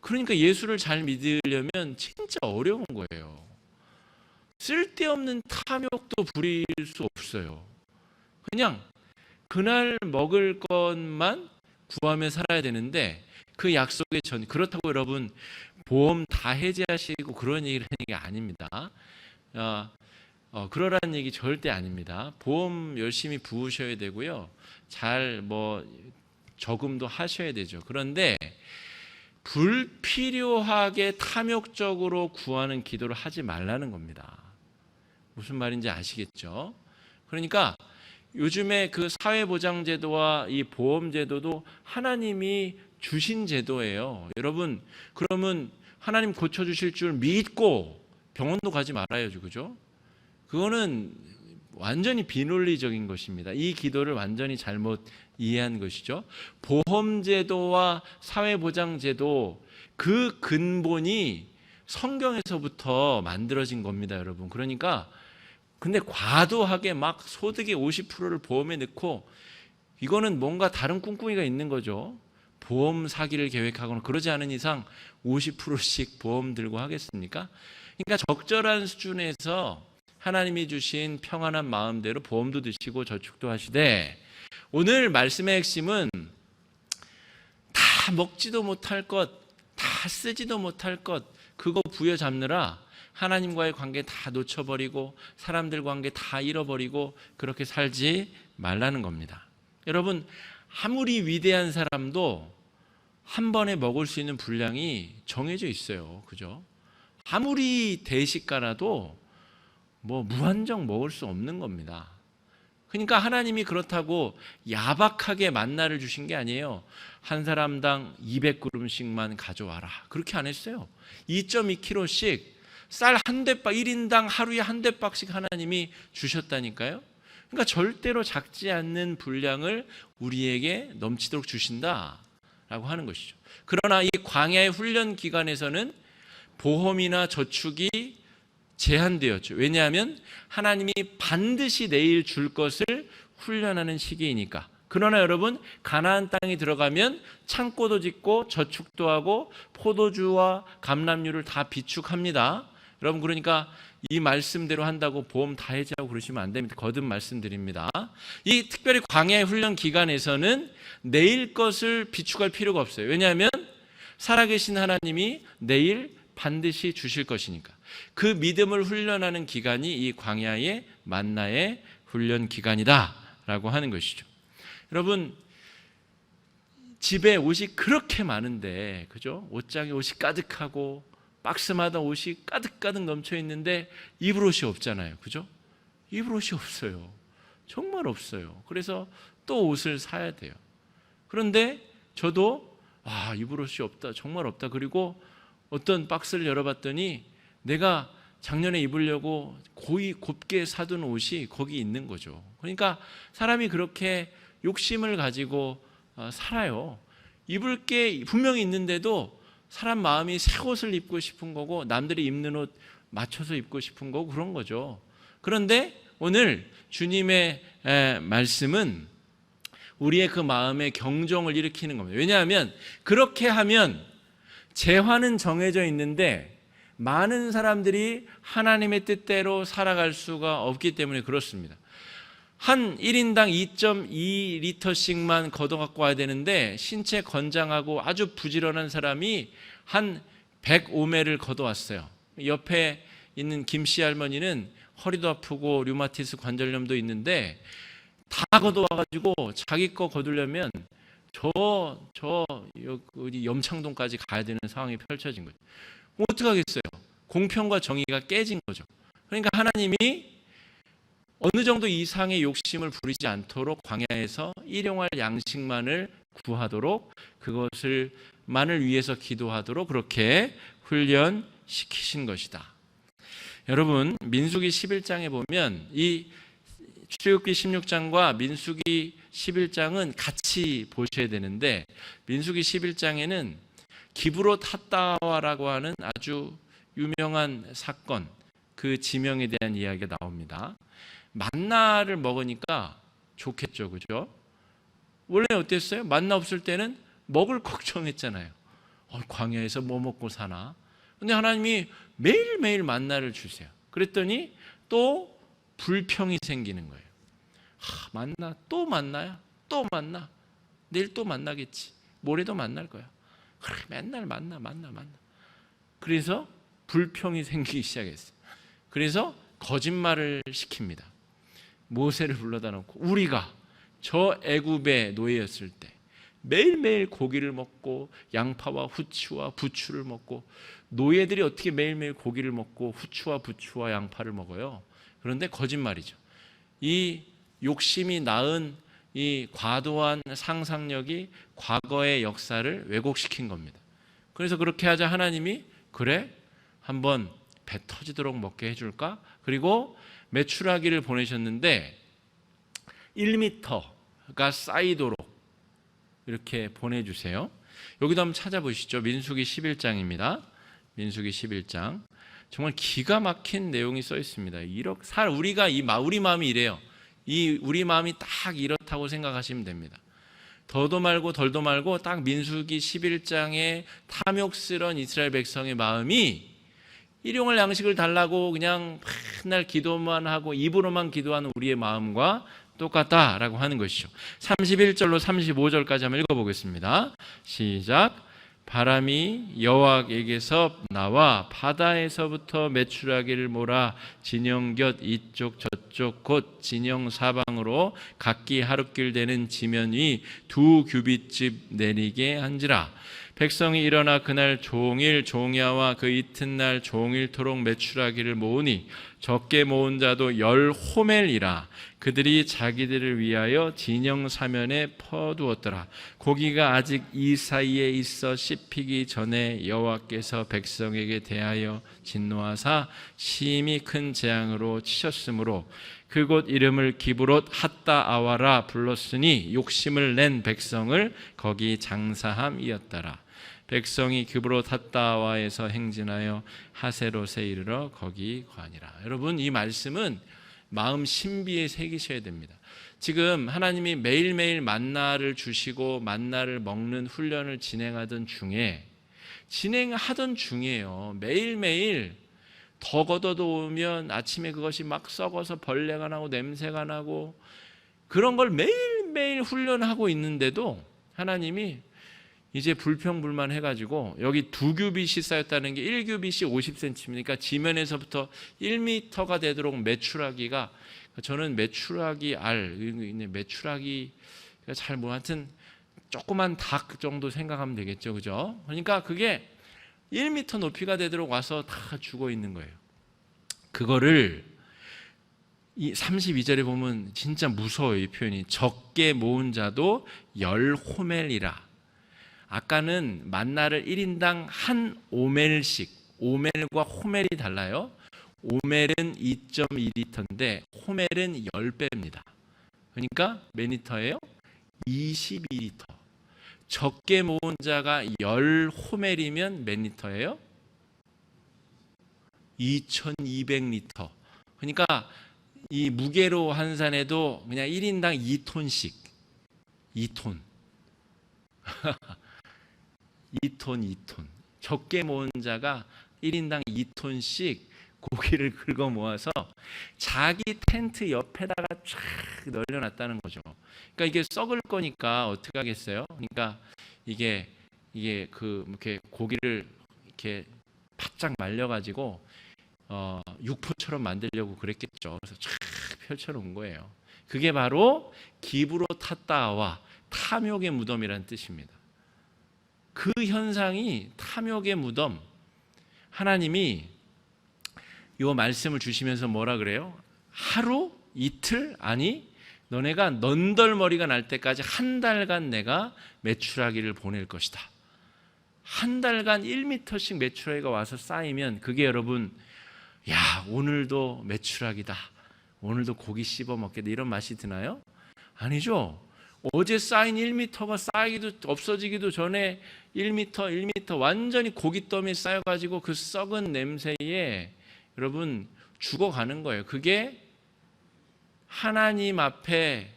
그러니까 예수를 잘 믿으려면 진짜 어려운 거예요. 쓸데없는 탐욕도 부릴 수 없어요. 그냥 그날 먹을 것만 구하며 살아야 되는데 그 약속에 그렇다고 여러분 보험 다 해지하시고 그런 얘기를 하는 게 아닙니다. 그러라는 얘기 절대 아닙니다. 보험 열심히 부으셔야 되고요. 잘 저금도 하셔야 되죠. 그런데 불필요하게 탐욕적으로 구하는 기도를 하지 말라는 겁니다. 무슨 말인지 아시겠죠? 그러니까 요즘에 그 사회보장제도와 이 보험제도도 하나님이 주신 제도예요. 여러분, 그러면 하나님 고쳐주실 줄 믿고 병원도 가지 말아야죠. 그죠? 그거는 완전히 비논리적인 것입니다. 이 기도를 완전히 잘못 이해한 것이죠. 보험제도와 사회보장제도 그 근본이 성경에서부터 만들어진 겁니다, 여러분. 그러니까 근데 과도하게 막 소득의 50%를 보험에 넣고 이거는 뭔가 다른 꿍꿍이가 있는 거죠. 보험 사기를 계획하거나 그러지 않은 이상 50%씩 보험 들고 하겠습니까? 그러니까 적절한 수준에서 하나님이 주신 평안한 마음대로 보험도 드시고 저축도 하시되, 오늘 말씀의 핵심은 다 먹지도 못할 것, 다 쓰지도 못할 것, 그거 부여잡느라 하나님과의 관계 다 놓쳐버리고 사람들 관계 다 잃어버리고 그렇게 살지 말라는 겁니다. 여러분, 아무리 위대한 사람도 한 번에 먹을 수 있는 분량이 정해져 있어요. 그죠? 아무리 대식가라도 무한정 먹을 수 없는 겁니다. 그러니까 하나님이 그렇다고 야박하게 만나를 주신 게 아니에요. 한 사람당 200그릇씩만 가져와라. 그렇게 안 했어요. 2.2kg씩 쌀 한 대박, 1인당 하루에 한 대박씩 하나님이 주셨다니까요. 그러니까 절대로 작지 않는 분량을 우리에게 넘치도록 주신다라고 하는 것이죠. 그러나 이 광야의 훈련 기간에서는 보험이나 저축이 제한되었죠. 왜냐하면 하나님이 반드시 내일 줄 것을 훈련하는 시기이니까. 그러나 여러분, 가나안 땅에 들어가면 창고도 짓고 저축도 하고 포도주와 감람류를 다 비축합니다. 여러분, 그러니까 이 말씀대로 한다고 보험 다 해지하고 그러시면 안 됩니다. 거듭 말씀드립니다. 이 특별히 광야의 훈련 기간에서는 내일 것을 비축할 필요가 없어요. 왜냐하면 살아계신 하나님이 내일 반드시 주실 것이니까. 그 믿음을 훈련하는 기간이 이 광야의 만나의 훈련 기간이다라고 하는 것이죠. 여러분, 집에 옷이 그렇게 많은데, 그죠? 옷장에 옷이 가득하고 박스마다 옷이 가득가득 넘쳐 있는데 입을 옷이 없잖아요. 그죠? 입을 옷이 없어요. 정말 없어요. 그래서 또 옷을 사야 돼요. 그런데 저도 입을 옷이 없다. 정말 없다. 그리고 어떤 박스를 열어봤더니 내가 작년에 입으려고 곱게 사둔 옷이 거기 있는 거죠. 그러니까 사람이 그렇게 욕심을 가지고 살아요. 입을 게 분명히 있는데도 사람 마음이 새 옷을 입고 싶은 거고 남들이 입는 옷 맞춰서 입고 싶은 거고 그런 거죠. 그런데 오늘 주님의 말씀은 우리의 그 마음의 경종을 일으키는 겁니다. 왜냐하면 그렇게 하면 재화는 정해져 있는데 많은 사람들이 하나님의 뜻대로 살아갈 수가 없기 때문에 그렇습니다. 한 1인당 2.2리터씩만 걷어갖고 와야 되는데 신체 건장하고 아주 부지런한 사람이 한 105매를 걷어왔어요. 옆에 있는 김씨 할머니는 허리도 아프고 류마티스 관절염도 있는데 다 걷어와가지고 자기 거 거두려면 여기 염창동까지 가야 되는 상황이 펼쳐진 거죠. 어떻게 하겠어요? 공평과 정의가 깨진 거죠. 그러니까 하나님이 어느 정도 이상의 욕심을 부리지 않도록 광야에서 일용할 양식만을 구하도록, 그것을 만을 위해서 기도하도록 그렇게 훈련시키신 것이다. 여러분, 민수기 11장에 보면 이 출애굽기 16장과 민수기 11장은 같이 보셔야 되는데, 민수기 11장에는 기브롯 핫다와라고 하는 아주 유명한 사건, 그 지명에 대한 이야기가 나옵니다. 만나를 먹으니까 좋겠죠, 그죠? 원래 어땠어요? 만나 없을 때는 먹을 걱정했잖아요. 광야에서 뭐 먹고 사나? 근데 하나님이 매일매일 만나를 주세요. 그랬더니 또 불평이 생기는 거예요. 만나, 또 만나야? 또 만나? 내일 또 만나겠지. 모레도 만날 거야. 그래, 맨날 만나. 그래서 불평이 생기기 시작했어요. 그래서 거짓말을 시킵니다. 모세를 불러다 놓고 우리가 저 애굽의 노예였을 때 매일매일 고기를 먹고 양파와 후추와 부추를 먹고, 노예들이 어떻게 매일매일 고기를 먹고 후추와 부추와 양파를 먹어요? 그런데 거짓말이죠. 이 욕심이 낳은 이 과도한 상상력이 과거의 역사를 왜곡시킨 겁니다. 그래서 그렇게 하자 하나님이 그래? 한번 배 터지도록 먹게 해줄까? 그리고 메추라기를 보내셨는데 1m가 쌓이도록 이렇게 보내주세요. 여기도 한번 찾아보시죠. 민수기 11장입니다. 민수기 11장. 정말 기가 막힌 내용이 써 있습니다. 우리가 우리 마음이 이래요. 우리 마음이 딱 이렇다고 생각하시면 됩니다. 더도 말고 덜도 말고 딱 민수기 11장의 탐욕스러운 이스라엘 백성의 마음이 일용할 양식을 달라고 그냥 맨날 기도만 하고 입으로만 기도하는 우리의 마음과 똑같다라고 하는 것이죠. 31절로 35절까지 한번 읽어보겠습니다. 시작. 바람이 여호와에게서 나와 바다에서부터 메추라기를 몰아 진영 곁 이쪽 저쪽 곧 진영 사방으로 각기 하룻길 되는 지면 위 2규빗집 내리게 한지라. 백성이 일어나 그날 종일 종야와 그 이튿날 종일토록 메추라기를 모으니 적게 모은 자도 10호멜이라. 그들이 자기들을 위하여 진영 사면에 퍼두었더라. 고기가 아직 이 사이에 있어 씹히기 전에 여호와께서 백성에게 대하여 진노하사 심히 큰 재앙으로 치셨으므로 그곳 이름을 기브롯 핫다아와라 불렀으니 욕심을 낸 백성을 거기 장사함이었더라. 백성이 기브롯 핫다아와에서 행진하여 하세롯에 이르러 거기 거하니라. 여러분, 이 말씀은 마음 신비에 새기셔야 됩니다. 지금 하나님이 매일매일 만나를 주시고 만나를 먹는 훈련을 진행하던 중이에요. 매일매일 더 걷어놓으면 아침에 그것이 막 썩어서 벌레가 나고 냄새가 나고 그런 걸 매일매일 훈련하고 있는데도 하나님이 이제 불평불만 해가지고 여기 2규빗이 쌓였다는 게 1규빗이 50cm입니다. 그러니까 지면에서부터 1m가 되도록 메추라기가, 저는 메추라기가 잘 하여튼 조그만 닭 정도 생각하면 되겠죠. 그죠? 그러니까 그게 1m 높이가 되도록 와서 다 죽어 있는 거예요. 그거를 이 32절에 보면 진짜 무서워요. 이 표현이. 적게 모은 자도 10호멜이라. 아까는 만나를 1인당 한 오멜씩, 오멜과 호멜이 달라요. 오멜은 2.2리터인데 호멜은 10배입니다. 그러니까 몇 리터예요? 22리터. 적게 모은 자가 10호멜이면 몇 리터예요? 2200리터. 그러니까 이 무게로 환산해도 그냥 1인당 2톤씩. 2톤. 2톤. 적게 모은 자가 1인당 2톤씩 고기를 긁어 모아서 자기 텐트 옆에다가 쫙 널려놨다는 거죠. 그러니까 이게 썩을 거니까 어떻게 하겠어요? 그러니까 이게 이렇게 고기를 이렇게 바짝 말려가지고 육포처럼 만들려고 그랬겠죠. 그래서 쫙 펼쳐놓은 거예요. 그게 바로 기브롯 핫다아와 탐욕의 무덤이라는 뜻입니다. 그 현상이 탐욕의 무덤. 하나님이 이 말씀을 주시면서 뭐라 그래요? 하루? 이틀? 아니, 너네가 넌덜머리가 날 때까지 한 달간 내가 메추라기를 보낼 것이다. 한 달간 1m씩 메추라기가 와서 쌓이면 그게 여러분, 야, 오늘도 메추라기다, 오늘도 고기 씹어 먹겠다, 이런 맛이 드나요? 아니죠. 어제 쌓인 1m가 쌓이기도 없어지기도 전에 1m 완전히 고깃더미에 쌓여가지고 그 썩은 냄새에 여러분 죽어가는 거예요. 그게 하나님 앞에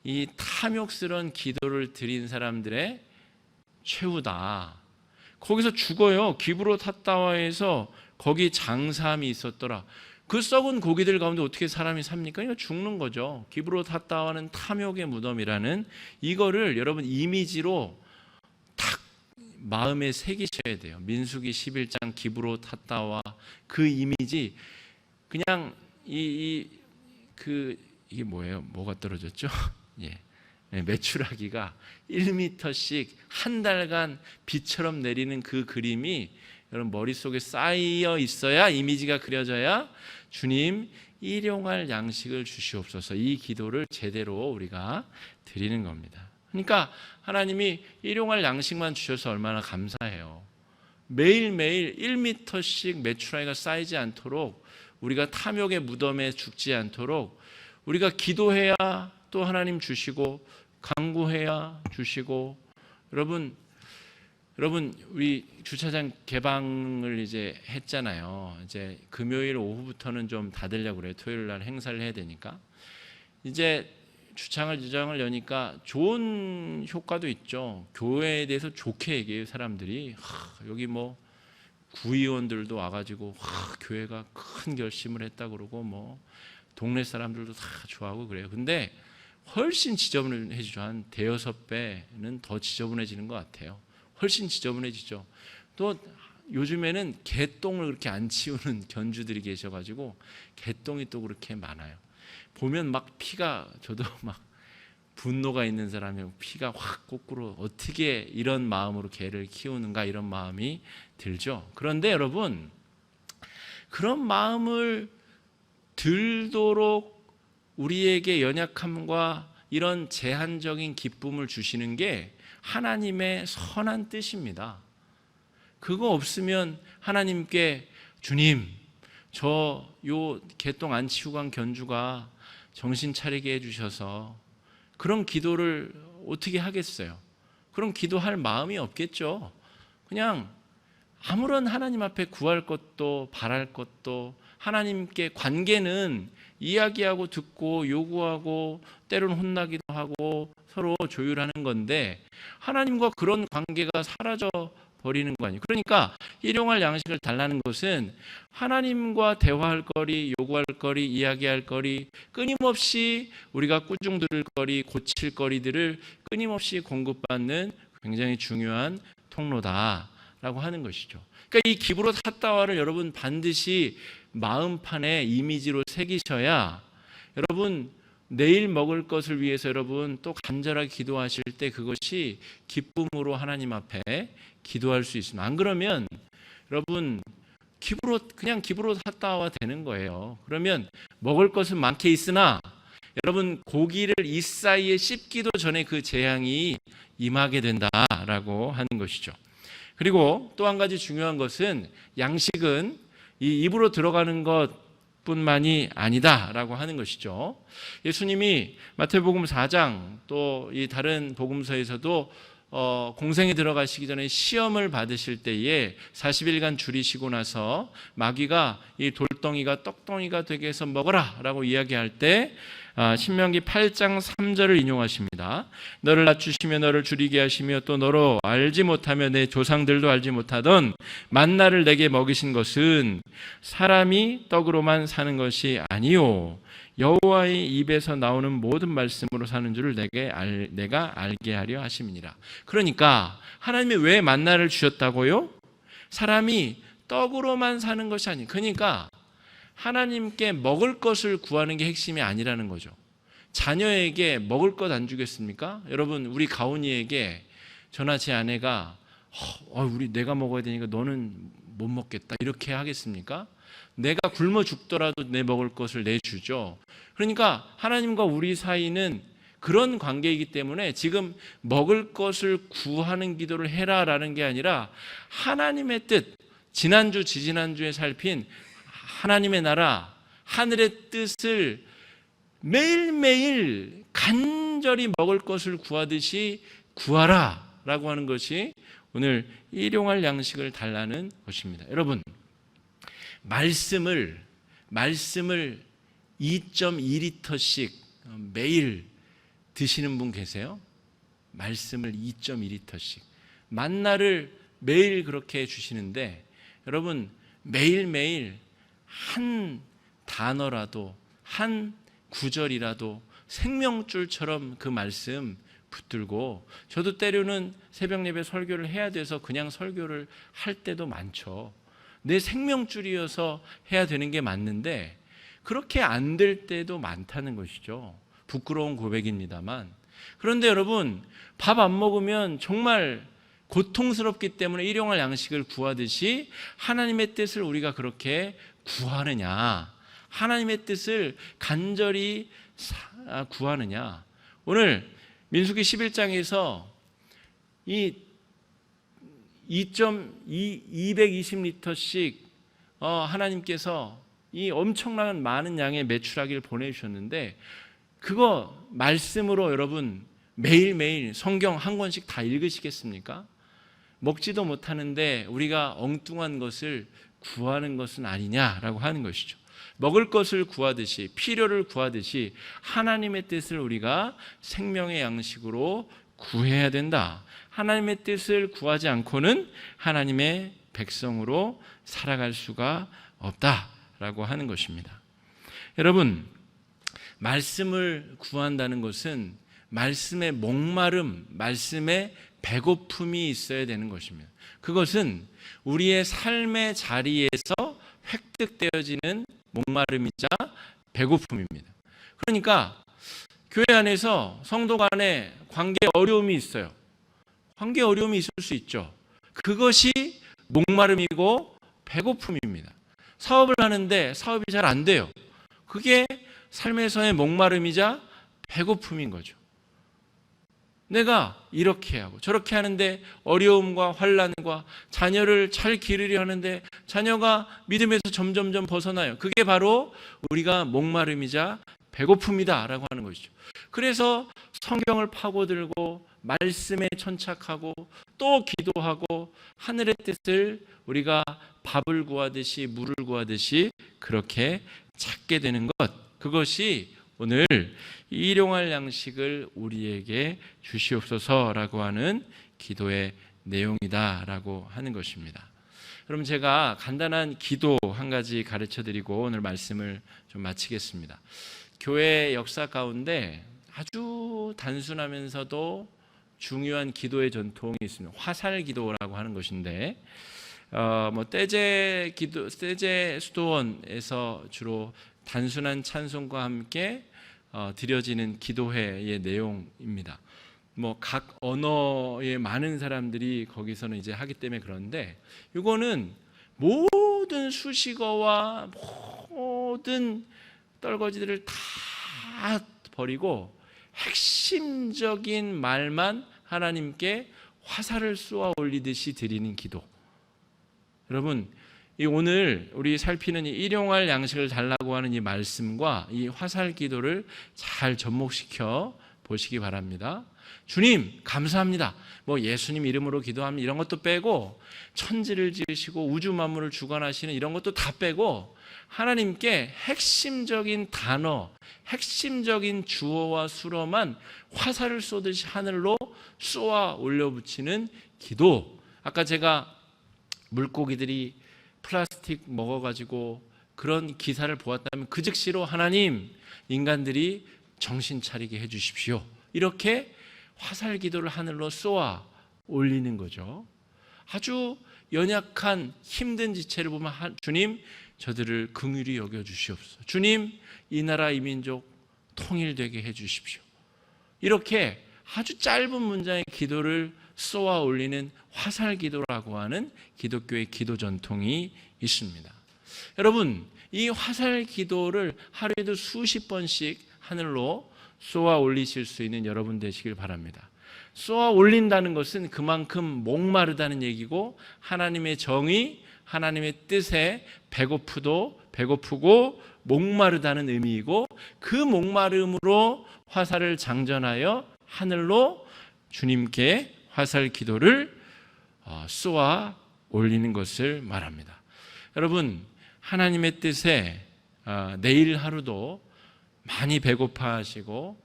이 탐욕스러운 기도를 드린 사람들의 최후다. 거기서 죽어요. 기브롯 핫다와에서 거기 장사함이 있었더라. 그 썩은 고기들 가운데 어떻게 사람이 삽니까? 이거 죽는 거죠. 기브롯 핫다와는 탐욕의 무덤이라는 이거를 여러분 이미지로 딱 마음에 새기셔야 돼요. 민수기 11장 기브롯 핫다와 그 이미지, 그냥 이게 뭐예요? 뭐가 떨어졌죠? 예. 메추라기가 1m씩 한 달간 비처럼 내리는 그 그림이 여러분 머릿속에 쌓여 있어야, 이미지가 그려져야 주님 일용할 양식을 주시옵소서, 이 기도를 제대로 우리가 드리는 겁니다. 그러니까 하나님이 일용할 양식만 주셔서 얼마나 감사해요. 매일매일 1m씩 메추라기가 쌓이지 않도록 우리가 탐욕의 무덤에 죽지 않도록 우리가 기도해야 또 하나님 주시고 간구해야 주시고. 여러분 우리 주차장 개방을 이제 했잖아요. 이제 금요일 오후부터는 좀 닫으려고 그래요. 토요일 날 행사를 해야 되니까. 이제 주차장을 여니까 좋은 효과도 있죠. 교회에 대해서 좋게 얘기해요. 사람들이 여기 뭐 구의원들도 와가지고 교회가 큰 결심을 했다 그러고 뭐 동네 사람들도 다 좋아하고 그래요. 근데 훨씬 지저분해지죠. 한 대여섯 배는 더 지저분해지는 것 같아요. 훨씬 지저분해지죠. 또 요즘에는 개똥을 그렇게 안 치우는 견주들이 계셔가지고 개똥이 또 그렇게 많아요. 보면 막 피가, 저도 막 분노가 있는 사람이 피가 확 거꾸로 어떻게 이런 마음으로 개를 키우는가 이런 마음이 들죠. 그런데 여러분, 그런 마음을 들도록 우리에게 연약함과 이런 제한적인 기쁨을 주시는 게 하나님의 선한 뜻입니다. 그거 없으면 하나님께 주님, 저 요 개똥 안 치우고 간 견주가 정신 차리게 해주셔서, 그런 기도를 어떻게 하겠어요? 그런 기도할 마음이 없겠죠. 그냥 아무런 하나님 앞에 구할 것도 바랄 것도, 하나님께 관계는 이야기하고 듣고 요구하고 때로는 혼나기도 하고 서로 조율하는 건데, 하나님과 그런 관계가 사라져 버리는 거 아니에요. 그러니까 일용할 양식을 달라는 것은 하나님과 대화할 거리, 요구할 거리, 이야기할 거리, 끊임없이 우리가 꾸중 들을 거리, 고칠 거리들을 끊임없이 공급받는 굉장히 중요한 통로다라고 하는 것이죠. 그러니까 이 기브롯 핫다와를 여러분 반드시 마음판에 이미지로 새기셔야 여러분 내일 먹을 것을 위해서 여러분 또 간절하게 기도하실 때 그것이 기쁨으로 하나님 앞에 기도할 수 있습니다. 안 그러면 여러분 그냥 기브롯 핫다와 되는 거예요. 그러면 먹을 것은 많게 있으나 여러분 고기를 이 사이에 씹기도 전에 그 재앙이 임하게 된다라고 하는 것이죠. 그리고 또 한 가지 중요한 것은 양식은 이 입으로 들어가는 것뿐만이 아니다라고 하는 것이죠. 예수님이 마태복음 4장 또 이 다른 복음서에서도 공생에 들어가시기 전에 시험을 받으실 때에 40일간 줄이시고 나서 마귀가 이 돌덩이가 떡덩이가 되게 해서 먹어라 라고 이야기할 때 신명기 8장 3절을 인용하십니다. 너를 낮추시며 너를 줄이게 하시며 또 너로 알지 못하며 내 조상들도 알지 못하던 만나를 내게 먹이신 것은 사람이 떡으로만 사는 것이 아니요 여호와의 입에서 나오는 모든 말씀으로 사는 줄을 내가 알게 하려 하심이니라. 그러니까 하나님이 왜 만나를 주셨다고요? 사람이 떡으로만 사는 것이 아니에요. 그러니까 하나님께 먹을 것을 구하는 게 핵심이 아니라는 거죠. 자녀에게 먹을 것 안 주겠습니까? 여러분 우리 가온이에게 저나 제 아내가 내가 먹어야 되니까 너는 못 먹겠다 이렇게 하겠습니까? 내가 굶어 죽더라도 내 먹을 것을 내주죠. 그러니까 하나님과 우리 사이는 그런 관계이기 때문에 지금 먹을 것을 구하는 기도를 해라라는 게 아니라 하나님의 뜻, 지난주 지지난주에 살핀 하나님의 나라, 하늘의 뜻을 매일매일 간절히 먹을 것을 구하듯이 구하라 라고 하는 것이 오늘 일용할 양식을 달라는 것입니다. 여러분 말씀을 2.2리터씩 매일 드시는 분 계세요? 말씀을 2.2리터씩 만나를 매일 그렇게 주시는데 여러분 매일매일 한 단어라도 한 구절이라도 생명줄처럼 그 말씀 붙들고, 저도 때로는 새벽 예배 설교를 해야 돼서 그냥 설교를 할 때도 많죠. 내 생명줄이어서 해야 되는 게 맞는데 그렇게 안 될 때도 많다는 것이죠. 부끄러운 고백입니다만. 그런데 여러분 밥 안 먹으면 정말 고통스럽기 때문에 일용할 양식을 구하듯이 하나님의 뜻을 우리가 그렇게 구하느냐, 하나님의 뜻을 간절히 구하느냐. 오늘 민수기 11장에서 이 220리터씩 하나님께서 이 엄청난 많은 양의 메추라기를 보내주셨는데 그거 말씀으로 여러분 매일매일 성경 한 권씩 다 읽으시겠습니까? 먹지도 못하는데 우리가 엉뚱한 것을 구하는 것은 아니냐라고 하는 것이죠. 먹을 것을 구하듯이 필요를 구하듯이 하나님의 뜻을 우리가 생명의 양식으로 구해야 된다. 하나님의 뜻을 구하지 않고는 하나님의 백성으로 살아갈 수가 없다라고 하는 것입니다. 여러분, 말씀을 구한다는 것은 말씀의 목마름, 말씀의 배고픔이 있어야 되는 것입니다. 그것은 우리의 삶의 자리에서 획득되어지는 목마름이자 배고픔입니다. 그러니까 교회 안에서 성도 간에 관계 어려움이 있어요. 관계 어려움이 있을 수 있죠. 그것이 목마름이고 배고픔입니다. 사업을 하는데 사업이 잘 안 돼요. 그게 삶에서의 목마름이자 배고픔인 거죠. 내가 이렇게 하고 저렇게 하는데 어려움과 환난과 자녀를 잘 기르려 하는데 자녀가 믿음에서 점점점 벗어나요. 그게 바로 우리가 목마름이자 배고픔이다라고 하는 것이죠. 그래서 성경을 파고들고 말씀에 천착하고 또 기도하고 하늘의 뜻을 우리가 밥을 구하듯이 물을 구하듯이 그렇게 찾게 되는 것, 그것이 오늘 일용할 양식을 우리에게 주시옵소서라고 하는 기도의 내용이다라고 하는 것입니다. 여러분, 제가 간단한 기도 한 가지 가르쳐드리고 오늘 말씀을 좀 마치겠습니다. 교회 역사 가운데 아주 단순하면서도 중요한 기도의 전통이 있습니다. 화살 기도라고 하는 것인데, 떼제 수도원에서 주로 단순한 찬송과 함께 드려지는 기도회의 내용입니다. 각 언어의 많은 사람들이 거기서는 이제 하기 때문에 그런데, 이거는 모든 수식어와 모든 떨거지들을 다 버리고 핵심적인 말만 하나님께 화살을 쏘아 올리듯이 드리는 기도. 여러분, 오늘 우리 살피는 이 일용할 양식을 달라고 하는 이 말씀과 이 화살 기도를 잘 접목시켜 보시기 바랍니다. 주님 감사합니다. 예수님 이름으로 기도합니다. 이런 것도 빼고 천지를 지으시고 우주 만물을 주관하시는 이런 것도 다 빼고 하나님께 핵심적인 단어, 핵심적인 주어와 수로만 화살을 쏘듯이 하늘로 쏘아 올려붙이는 기도. 아까 제가 물고기들이 플라스틱 먹어가지고 그런 기사를 보았다면 그 즉시로 하나님, 인간들이 정신 차리게 해주십시오. 이렇게 화살 기도를 하늘로 쏘아 올리는 거죠. 아주 연약한 힘든 지체를 보면 주님, 저들을 긍휼히 여겨주시옵소서. 주님, 이 나라 이 민족 통일되게 해주십시오. 이렇게 아주 짧은 문장의 기도를 쏘아 올리는 화살 기도라고 하는 기독교의 기도 전통이 있습니다. 여러분, 이 화살 기도를 하루에도 수십 번씩 하늘로 쏘아 올리실 수 있는 여러분 되시길 바랍니다. 쏘아 올린다는 것은 그만큼 목마르다는 얘기고, 하나님의 정의, 하나님의 뜻에 배고프고 목마르다는 의미이고, 그 목마름으로 화살을 장전하여 하늘로 주님께 화살 기도를 쏘아 올리는 것을 말합니다. 여러분, 하나님의 뜻에 내일 하루도 많이 배고파 하시고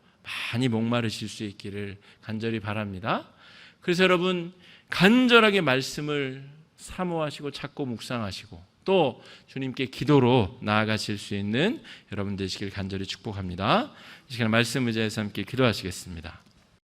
많이 목마르실 수 있기를 간절히 바랍니다. 그래서 여러분, 간절하게 말씀을 사모하시고 찾고 묵상하시고 또 주님께 기도로 나아가실 수 있는 여러분 되시길 간절히 축복합니다. 이 시간 말씀 의지해서 함께 기도하시겠습니다.